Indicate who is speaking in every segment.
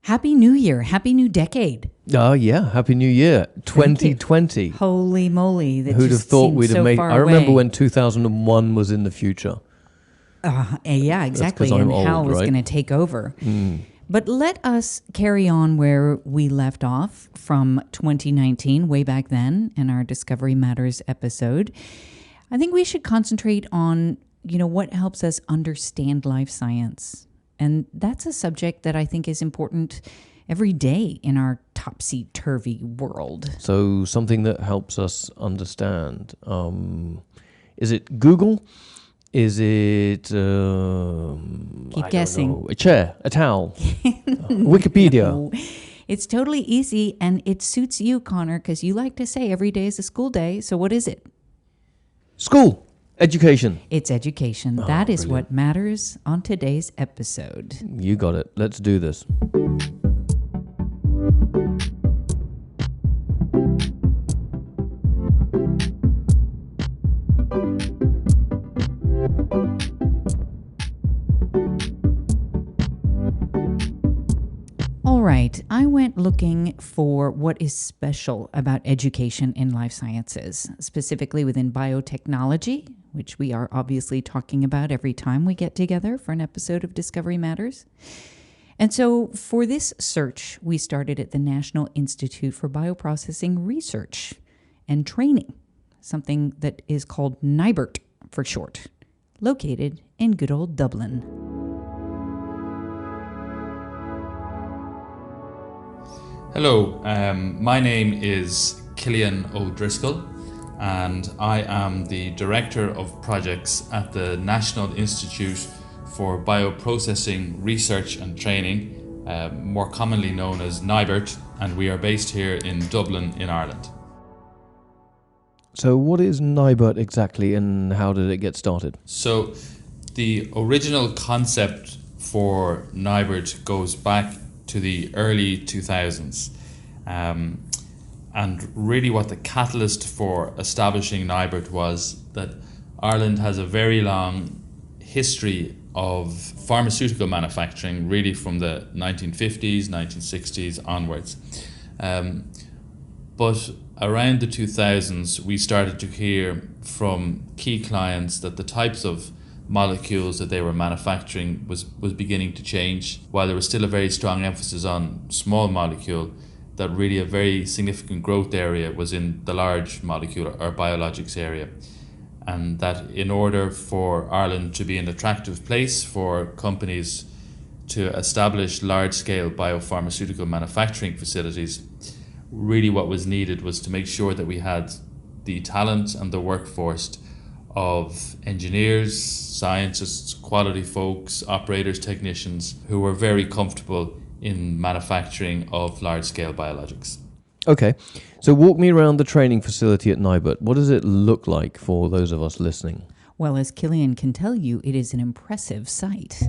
Speaker 1: Happy New Year. Happy New Decade.
Speaker 2: Oh, yeah. Happy New Year. 2020.
Speaker 1: Holy moly. That
Speaker 2: Who'd have
Speaker 1: just
Speaker 2: thought
Speaker 1: seems
Speaker 2: we'd have
Speaker 1: so
Speaker 2: made...
Speaker 1: far
Speaker 2: I remember
Speaker 1: away.
Speaker 2: when 2001 was in the future.
Speaker 1: Yeah, exactly.
Speaker 2: 'cause I'm
Speaker 1: And how
Speaker 2: old,
Speaker 1: it was
Speaker 2: right?
Speaker 1: going to take over. But let us carry on where we left off from 2019, way back then, in our Discovery Matters episode. I think we should concentrate on, what helps us understand life science. And that's a subject that I think is important every day in our topsy-turvy world.
Speaker 2: So something that helps us understand. Is it Google? Is it...
Speaker 1: Keep guessing.
Speaker 2: A chair? A towel? Wikipedia?
Speaker 1: No. It's totally easy, and it suits you, Connor, because you like to say every day is a school day. So what is it?
Speaker 2: School. Education.
Speaker 1: It's education. That is what matters on today's episode.
Speaker 2: You got it. Let's do this.
Speaker 1: All right, I went looking for what is special about education in life sciences, specifically within biotechnology, which we are obviously talking about every time we get together for an episode of Discovery Matters. And so for this search, we started at the National Institute for Bioprocessing Research and Training, something that is called NIBRT for short, located in good old Dublin.
Speaker 3: Hello, my name is Killian O'Driscoll, and I am the Director of Projects at the National Institute for Bioprocessing Research and Training, more commonly known as NIBRT, and we are based here in Dublin in Ireland.
Speaker 2: So what is NIBRT exactly, and how did it get started?
Speaker 3: So the original concept for NIBRT goes back to the early 2000s. And really what the catalyst for establishing NIBRT was that Ireland has a very long history of pharmaceutical manufacturing, really from the 1950s, 1960s onwards. But around the 2000s, we started to hear from key clients that the types of molecules that they were manufacturing was beginning to change. While there was still a very strong emphasis on small molecule, that really a very significant growth area was in the large molecule or biologics area. And that in order for Ireland to be an attractive place for companies to establish large-scale biopharmaceutical manufacturing facilities, really what was needed was to make sure that we had the talent and the workforce of engineers, scientists, quality folks, operators, technicians who were very comfortable in manufacturing of large-scale biologics.
Speaker 2: Okay, so walk me around the training facility at NIBRT. What does it look like for those of us listening?
Speaker 1: Well, as Killian can tell you, it is an impressive sight.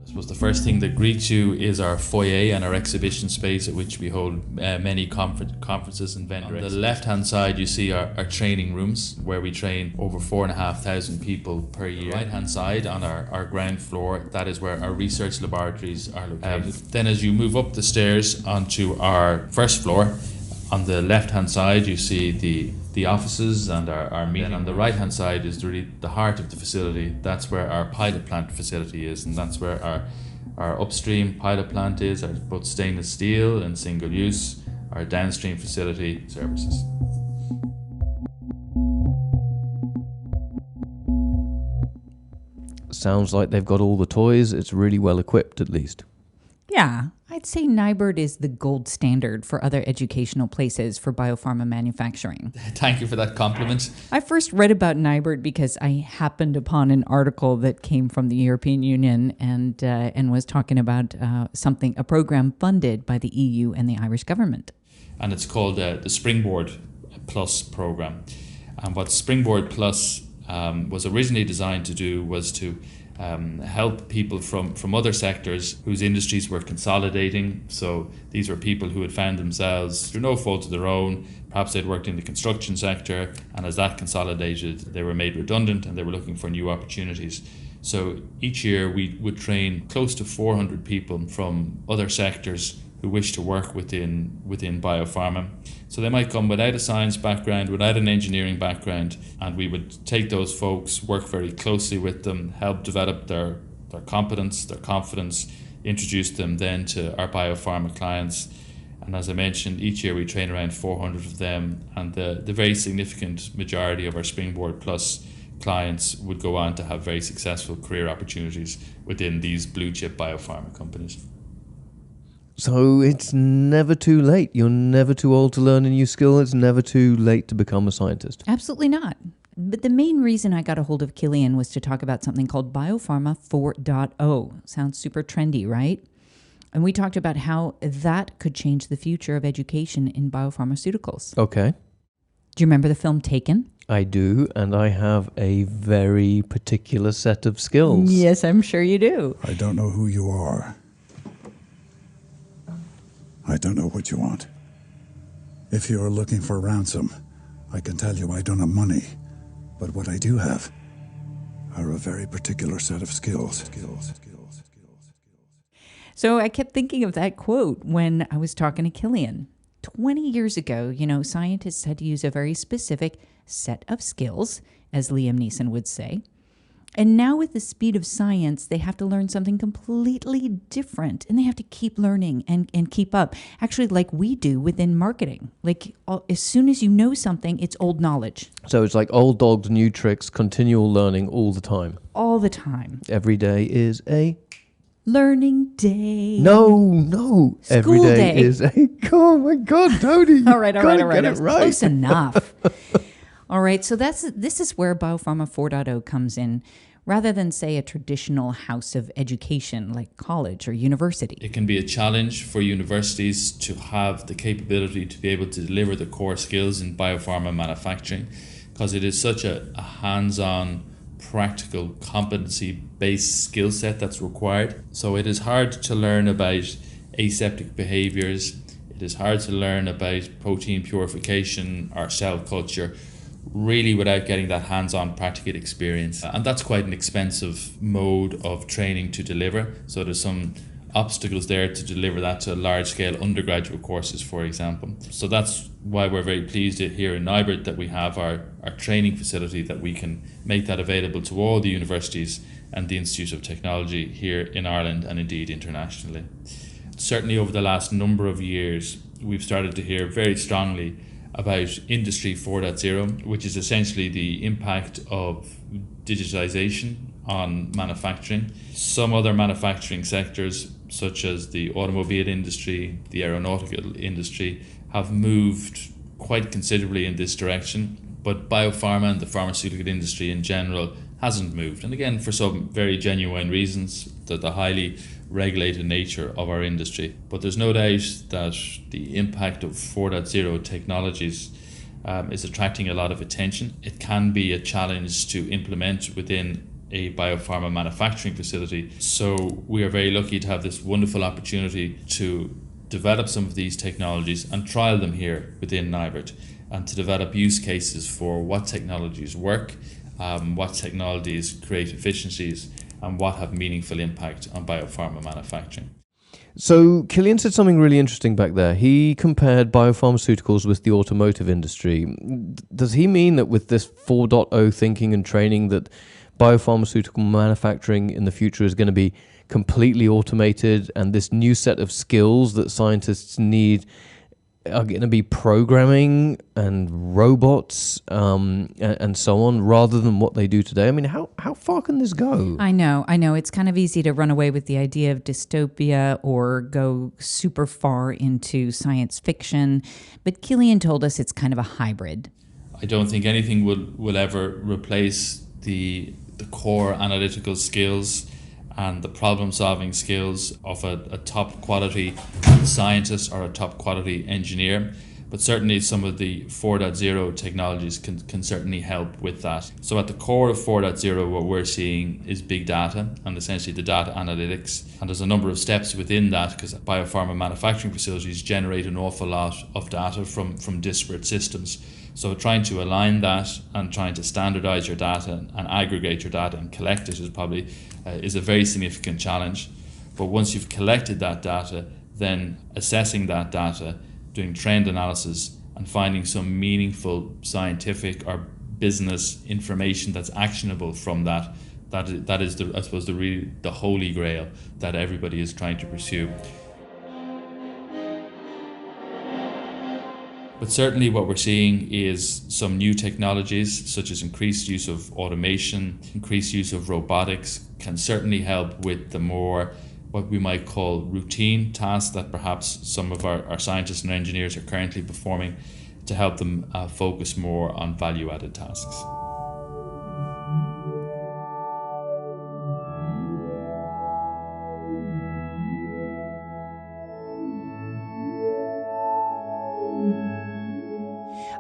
Speaker 3: I suppose the first thing that greets you is our foyer and our exhibition space, at which we hold many conferences and vendor. On the left-hand side, you see our training rooms, where we train over 4,500 people per year. Right-hand side, on our ground floor, that is where our research laboratories are located. Then as you move up the stairs onto our first floor, on the left-hand side, you see the offices and our meeting. On the right-hand side is really the heart of the facility. That's where our pilot plant facility is, and that's where our upstream pilot plant is, our both stainless steel and single use, our downstream facility services.
Speaker 2: Sounds like they've got all the toys. It's really well equipped, at least.
Speaker 1: Yeah, I'd say NIBRT is the gold standard for other educational places for biopharma manufacturing.
Speaker 3: Thank you for that compliment.
Speaker 1: I first read about NIBRT because I happened upon an article that came from the European Union and was talking about a program funded by the EU and the Irish government.
Speaker 3: And it's called the Springboard Plus program. And what Springboard Plus was originally designed to do was to help people from other sectors whose industries were consolidating. So these were people who had found themselves, through no fault of their own, perhaps they'd worked in the construction sector, and as that consolidated, they were made redundant and they were looking for new opportunities. So each year we would train close to 400 people from other sectors who wish to work within biopharma. So they might come without a science background, without an engineering background, and we would take those folks, work very closely with them, help develop their competence, their confidence, introduce them then to our biopharma clients. And as I mentioned, each year we train around 400 of them, and the very significant majority of our Springboard Plus clients would go on to have very successful career opportunities within these blue chip biopharma companies.
Speaker 2: So it's never too late. You're never too old to learn a new skill. It's never too late to become a scientist.
Speaker 1: Absolutely not. But the main reason I got a hold of Killian was to talk about something called Biopharma 4.0. Sounds super trendy, right? And we talked about how that could change the future of education in biopharmaceuticals.
Speaker 2: Okay.
Speaker 1: Do you remember the film Taken?
Speaker 2: I do, and I have a very particular set of skills.
Speaker 1: Yes, I'm sure you do.
Speaker 4: I don't know who you are. I don't know what you want. If you are looking for ransom, I can tell you I don't have money. But what I do have are a very particular set of skills.
Speaker 1: So I kept thinking of that quote when I was talking to Killian. 20 years ago, scientists had to use a very specific set of skills, as Liam Neeson would say. And now with the speed of science, they have to learn something completely different, and they have to keep learning and keep up. Actually, like we do within marketing. Like as soon as you know something, it's old knowledge.
Speaker 2: So it's like old dogs, new tricks, continual learning all the time.
Speaker 1: All the time.
Speaker 2: Every day is a...
Speaker 1: learning day.
Speaker 2: No. Every
Speaker 1: School
Speaker 2: day
Speaker 1: day.
Speaker 2: is a... Oh my God, Dodi.
Speaker 1: All right.
Speaker 2: Get it right.
Speaker 1: Close enough. All right, so this is where Biopharma 4.0 comes in. Rather than, say, a traditional house of education like college or university.
Speaker 3: It can be a challenge for universities to have the capability to be able to deliver the core skills in biopharma manufacturing, because it is such a hands-on, practical, competency-based skill set that's required. So it is hard to learn about aseptic behaviors. It is hard to learn about protein purification or cell culture, really without getting that hands-on practical experience. And that's quite an expensive mode of training to deliver. So there's some obstacles there to deliver that to large-scale undergraduate courses, for example. So that's why we're very pleased here in NIBRT that we have our training facility, that we can make that available to all the universities and the Institute of Technology here in Ireland and indeed internationally. Certainly over the last number of years, we've started to hear very strongly about Industry 4.0, which is essentially the impact of digitization on manufacturing. Some other manufacturing sectors, such as the automobile industry, the aeronautical industry, have moved quite considerably in this direction, but biopharma and the pharmaceutical industry in general hasn't moved. And again, for some very genuine reasons, the highly regulated nature of our industry. But there's no doubt that the impact of 4.0 technologies is attracting a lot of attention. It can be a challenge to implement within a biopharma manufacturing facility. So we are very lucky to have this wonderful opportunity to develop some of these technologies and trial them here within NIBRT, and to develop use cases for what technologies work, what technologies create efficiencies, and what have meaningful impact on biopharma manufacturing.
Speaker 2: So Killian said something really interesting back there. He compared biopharmaceuticals with the automotive industry. Does he mean that with this 4.0 thinking and training that biopharmaceutical manufacturing in the future is going to be completely automated, and this new set of skills that scientists need are going to be programming and robots and so on, rather than what they do today? I mean, how far can this go?
Speaker 1: I know. It's kind of easy to run away with the idea of dystopia or go super far into science fiction. But Killian told us it's kind of a hybrid.
Speaker 3: I don't think anything will ever replace the core analytical skills and the problem-solving skills of a top quality scientist or a top quality engineer. But certainly some of the 4.0 technologies can certainly help with that. So at the core of 4.0, what we're seeing is big data and essentially the data analytics. And there's a number of steps within that, because biopharma manufacturing facilities generate an awful lot of data from disparate systems. So trying to align that and trying to standardize your data and aggregate your data and collect it is probably is a very significant challenge. But once you've collected that data, then assessing that data, doing trend analysis, and finding some meaningful scientific or business information that's actionable from that is the, I suppose, the holy grail that everybody is trying to pursue. But certainly what we're seeing is some new technologies, such as increased use of automation, increased use of robotics, can certainly help with the more what we might call routine tasks that perhaps some of our scientists and engineers are currently performing, to help them focus more on value-added tasks.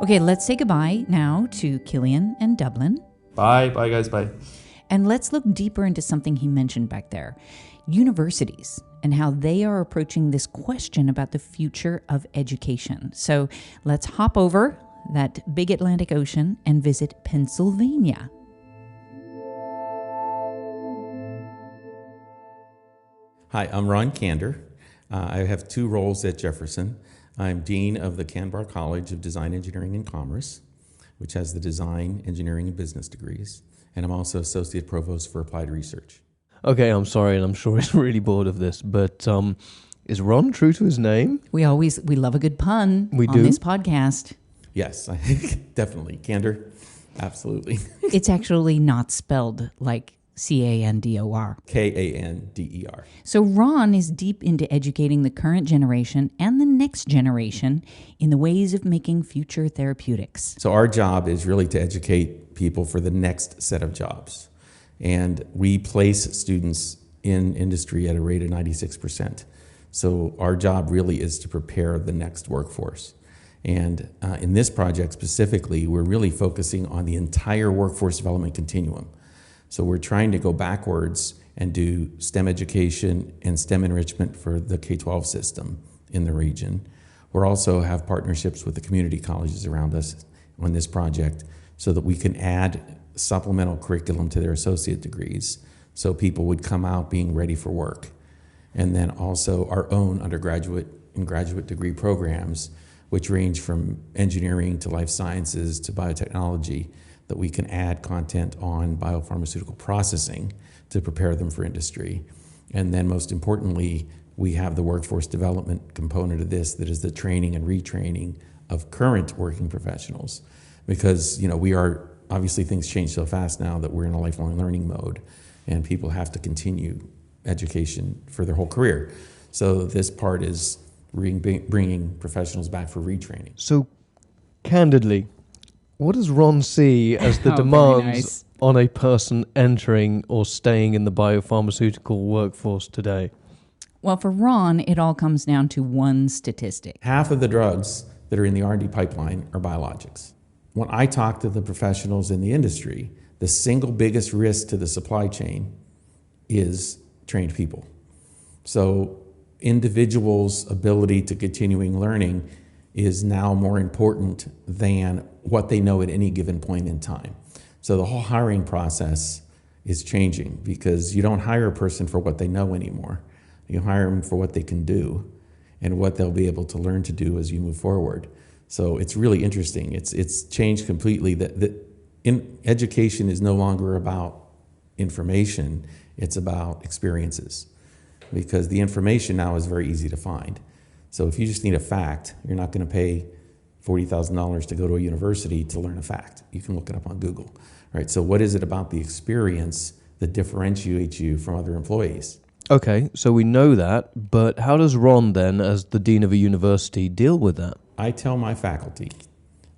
Speaker 1: Okay, let's say goodbye now to Killian and Dublin.
Speaker 3: Bye guys, bye.
Speaker 1: And let's look deeper into something he mentioned back there. Universities and how they are approaching this question about the future of education. So let's hop over that big Atlantic Ocean and visit Pennsylvania.
Speaker 5: Hi, I'm Ron Kander. I have 2 roles at Jefferson. I'm Dean of the Canbar College of Design, Engineering, and Commerce, which has the Design, Engineering, and Business degrees. And I'm also Associate Provost for Applied Research.
Speaker 2: Okay, I'm sorry, and I'm sure he's really bored of this, but is Ron true to his name?
Speaker 1: We love a good pun
Speaker 2: We
Speaker 1: on
Speaker 2: do?
Speaker 1: this podcast.
Speaker 5: Yes, definitely. Kander, absolutely.
Speaker 1: It's actually not spelled like Candor.
Speaker 5: Kander.
Speaker 1: So Ron is deep into educating the current generation and the next generation in the ways of making future therapeutics.
Speaker 5: So our job is really to educate people for the next set of jobs. And we place students in industry at a rate of 96%. So our job really is to prepare the next workforce. And in this project specifically, we're really focusing on the entire workforce development continuum. So we're trying to go backwards and do STEM education and STEM enrichment for the K-12 system in the region. We also have partnerships with the community colleges around us on this project so that we can add supplemental curriculum to their associate degrees so people would come out being ready for work. And then also our own undergraduate and graduate degree programs, which range from engineering to life sciences to biotechnology, that we can add content on biopharmaceutical processing to prepare them for industry. And then most importantly, we have the workforce development component of this, that is the training and retraining of current working professionals. Because we are, obviously things change so fast now that we're in a lifelong learning mode, and people have to continue education for their whole career. So this part is bringing professionals back for retraining.
Speaker 2: So, candidly, what does Ron see as the demands on a person entering or staying in the biopharmaceutical workforce today?
Speaker 1: Well, for Ron, it all comes down to one statistic.
Speaker 5: Half of the drugs that are in the R&D pipeline are biologics. When I talk to the professionals in the industry, the single biggest risk to the supply chain is trained people. So individuals' ability to continuing learning is now more important than what they know at any given point in time. So the whole hiring process is changing, because you don't hire a person for what they know anymore. You hire them for what they can do and what they'll be able to learn to do as you move forward. So it's really interesting. It's changed completely. That education is no longer about information, it's about experiences, because the information now is very easy to find. So if you just need a fact, you're not going to pay $40,000 to go to a university to learn a fact. You can look it up on Google, right? So what is it about the experience that differentiates you from other employees?
Speaker 2: Okay, so we know that, but how does Ron then, as the dean of a university, deal with that?
Speaker 5: I tell my faculty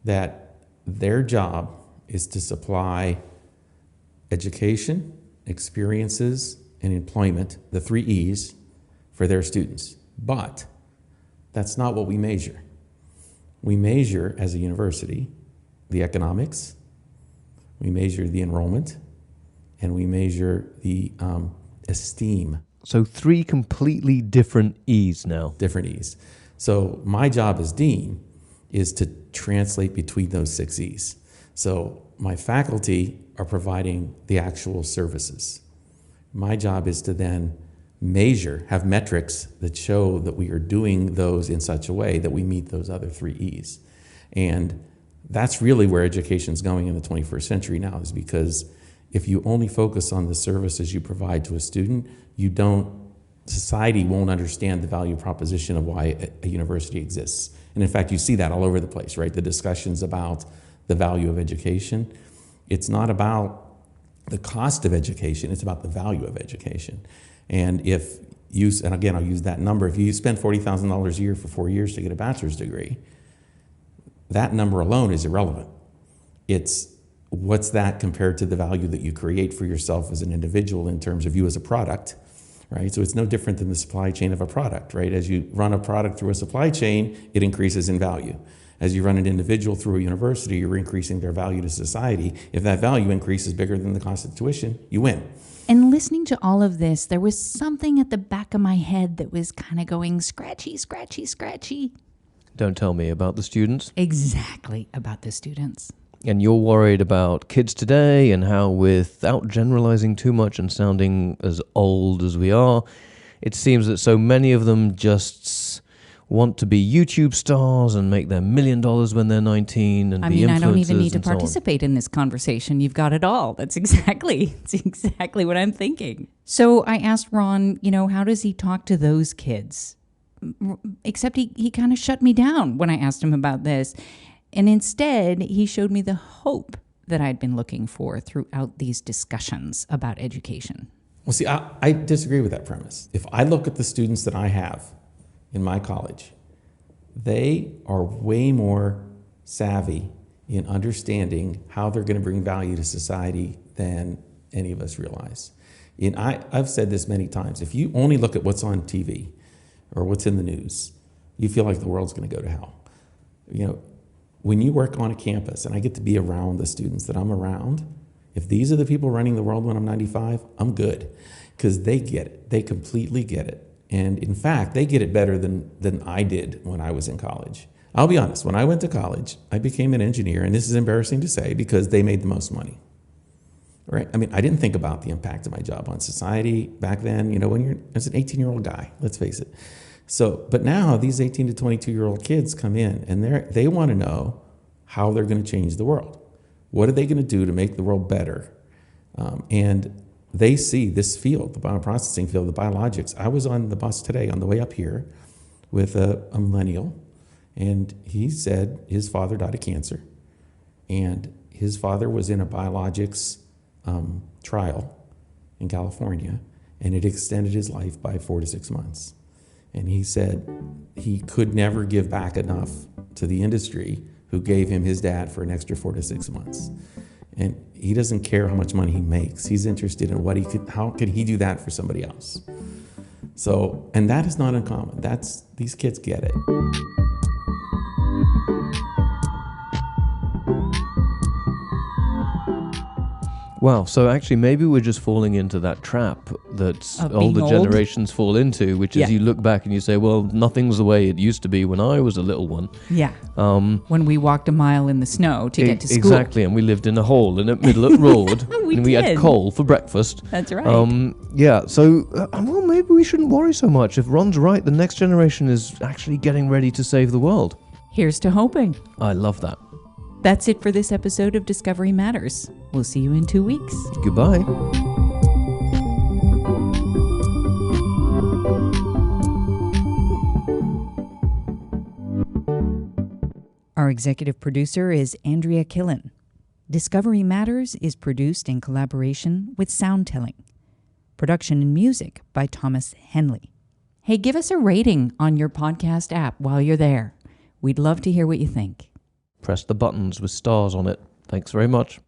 Speaker 5: that their job is to supply education, experiences, and employment, the 3 E's, for their students. But that's not what we measure. We measure, as a university, the economics, we measure the enrollment, and we measure the esteem.
Speaker 2: So 3 completely different E's now.
Speaker 5: Different E's. So my job as dean is to translate between those 6 E's. So my faculty are providing the actual services. My job is to then measure, have metrics that show that we are doing those in such a way that we meet those other 3 E's. And that's really where education's going in the 21st century now, is because if you only focus on the services you provide to a student, society won't understand the value proposition of why a university exists. And in fact, you see that all over the place, right? The discussions about the value of education. It's not about the cost of education, it's about the value of education. And and again, I'll use that number, if you spend $40,000 a year for 4 years to get a bachelor's degree, that number alone is irrelevant. It's what's that compared to the value that you create for yourself as an individual in terms of you as a product, right? So it's no different than the supply chain of a product, right? As you run a product through a supply chain, it increases in value. As you run an individual through a university, you're increasing their value to society. If that value increase is bigger than the cost of tuition, you win.
Speaker 1: And listening to all of this, there was something at the back of my head that was kind of going scratchy, scratchy, scratchy.
Speaker 2: Don't tell me about the students.
Speaker 1: Exactly, about the students.
Speaker 2: And you're worried about kids today and how, without generalizing too much and sounding as old as we are, it seems that so many of them just want to be YouTube stars and make their $1 million when they're 19 and be influencers.
Speaker 1: I don't even need to
Speaker 2: and so on.
Speaker 1: participate in this conversation. You've got it all. It's exactly what I'm thinking. So I asked Ron, how does he talk to those kids? Except he kind of shut me down when I asked him about this. And instead, he showed me the hope that I'd been looking for throughout these discussions about education.
Speaker 5: Well, see, I disagree with that premise. If I look at the students that I have in my college, they are way more savvy in understanding how they're going to bring value to society than any of us realize. And I've said this many times. If you only look at what's on TV or what's in the news, you feel like the world's going to go to hell. When you work on a campus, and I get to be around the students that I'm around, if these are the people running the world when I'm 95, I'm good, because they get it. They completely get it. And in fact, they get it better than I did when I was in college. I'll be honest, when I went to college, I became an engineer, and this is embarrassing to say because they made the most money. Right? I mean, I didn't think about the impact of my job on society back then, when you're as an 18-year-old guy, let's face it. So, but now these 18 to 22-year-old kids come in and they want to know how they're going to change the world. What are they going to do to make the world better? And they see this field, the bioprocessing field, the biologics. I was on the bus today on the way up here with a millennial, and he said his father died of cancer, and his father was in a biologics trial in California, and it extended his life by 4 to 6 months. And he said he could never give back enough to the industry who gave him his dad for an extra 4 to 6 months. And he doesn't care how much money he makes. He's interested in how could he do that for somebody else. So, and that is not uncommon. These kids get it.
Speaker 2: Wow, so actually maybe we're just falling into that trap that older generations fall into, which is you look back and you say, well, nothing's the way it used to be when I was a little one.
Speaker 1: Yeah. When we walked a mile in the sno to get to school.
Speaker 2: Exactly, and we lived in a hole in the middle of the road. and we had coal for breakfast.
Speaker 1: That's right.
Speaker 2: Well, maybe we shouldn't worry so much. If Ron's right, the next generation is actually getting ready to save the world.
Speaker 1: Here's to hoping.
Speaker 2: I love that.
Speaker 1: That's it for this episode of Discovery Matters. We'll see you in 2 weeks.
Speaker 2: Goodbye.
Speaker 1: Our executive producer is Andrea Killen. Discovery Matters is produced in collaboration with Soundtelling. Production and music by Thomas Henley. Hey, give us a rating on your podcast app while you're there. We'd love to hear what you think.
Speaker 2: Press the buttons with stars on it. Thanks very much.